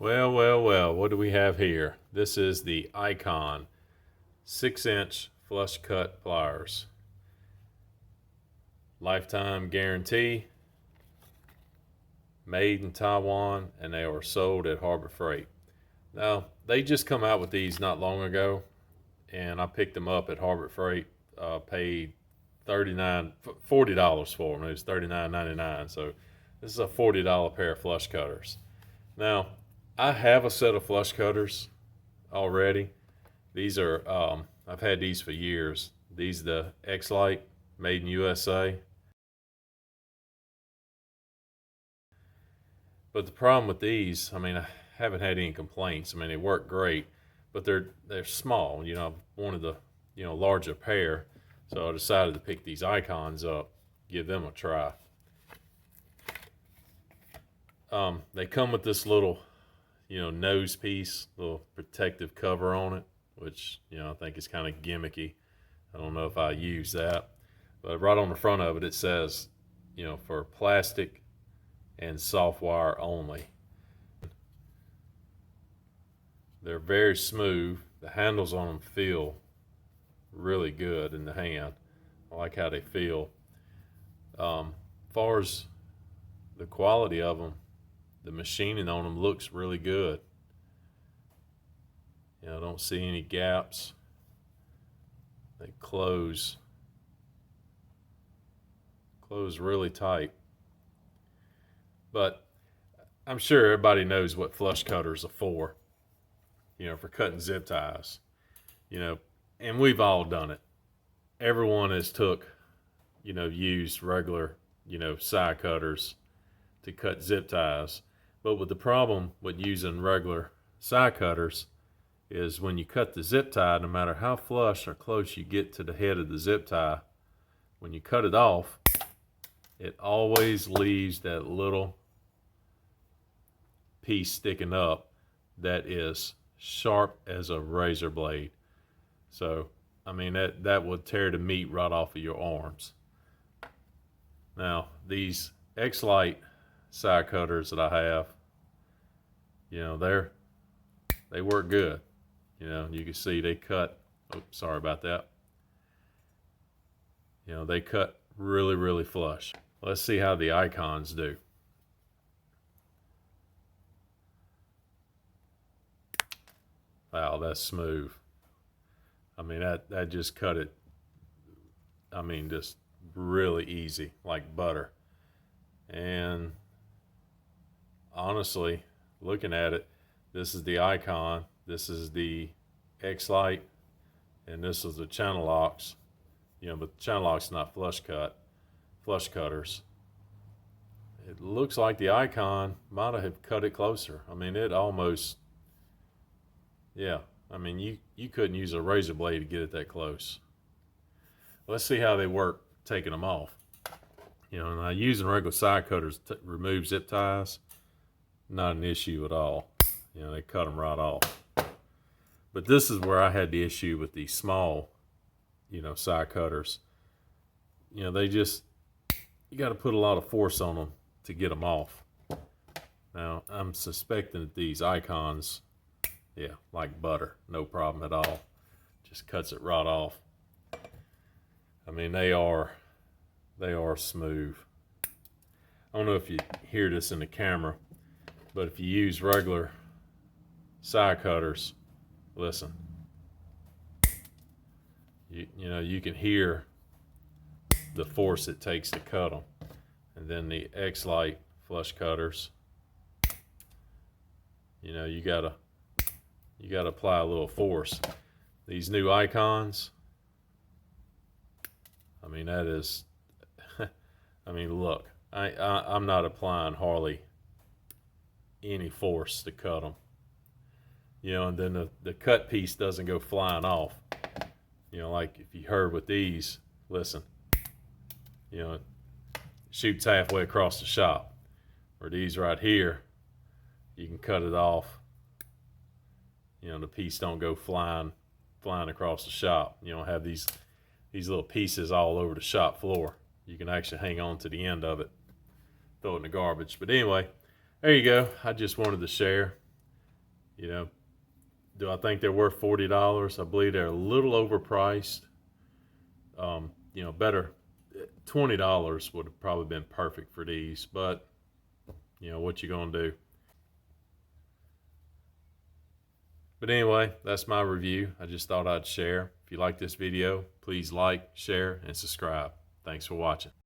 Well, what do we have here? This is the Icon 6-inch flush cut pliers. Lifetime guarantee, made in Taiwan, and they are sold at Harbor Freight. Now, they just come out with these not long ago, and I picked them up at Harbor Freight, paid $40 for them. It was $39.99, so this is a $40 pair of flush cutters. Now, I have a set of flush cutters already. These are, I've had these for years. These are the X-Lite, made in USA. But the problem with these, I mean, I haven't had any complaints. I mean, they work great, but they're small. You know, I wanted the larger pair, so I decided to pick these Icons up, give them a try. They come with this little nose piece, little protective cover on it, which I think is kind of gimmicky. I don't know if I use that, but right on the front of it, it says for plastic and soft wire only. They're very smooth. The handles on them feel really good in the hand. I like how they feel. As far as the quality of them, the machining on them looks really good. I don't see any gaps. They close really tight. But I'm sure everybody knows what flush cutters are for. For cutting zip ties. And we've all done it. Everyone has used regular, side cutters to cut zip ties. But with the problem with using regular side cutters is when you cut the zip tie, no matter how flush or close you get to the head of the zip tie, when you cut it off, it always leaves that little piece sticking up that is sharp as a razor blade. So, I mean, that would tear the meat right off of your arms. Now, these X-Lite side cutters that I have, they work good. You can see they cut, oops, sorry about that. They cut really, really flush. Let's see how the Icons do. Wow, that's smooth. I mean, that just cut it, I mean, just really easy, like butter. And honestly, looking at it, this is the Icon, this is the X-Lite, and this is the channel locks. But the channel locks not flush cutters. It looks like the Icon might have cut it closer. I mean, it almost, yeah. I mean, you couldn't use a razor blade to get it that close. Let's see how they work taking them off. Now using regular side cutters to remove zip ties, not an issue at all. They cut them right off. But this is where I had the issue with these small, side cutters. They just, you got to put a lot of force on them to get them off. Now, I'm suspecting that these Icons, yeah, like butter, no problem at all. Just cuts it right off. I mean, they are smooth. I don't know if you hear this in the camera, but if you use regular side cutters, listen, you can hear the force it takes to cut them. And then the X-Lite flush cutters, you gotta apply a little force. These new Icons, I mean, that is, I mean, look, I'm not applying hardly any force to cut them. And then the cut piece doesn't go flying off. Like if you heard with these, listen, it shoots halfway across the shop. Or these right here, you can cut it off. The piece don't go flying across the shop. You don't have these little pieces all over the shop floor. You can actually hang on to the end of it, throw it in the garbage. But anyway, there you go. I just wanted to share. You know, do I think they're worth $40? I believe they're a little overpriced. You know, better $20 would have probably been perfect for these, but you know, what you gonna do? But anyway, that's my review. I just thought I'd share. If you like this video, please like, share, and subscribe. Thanks for watching.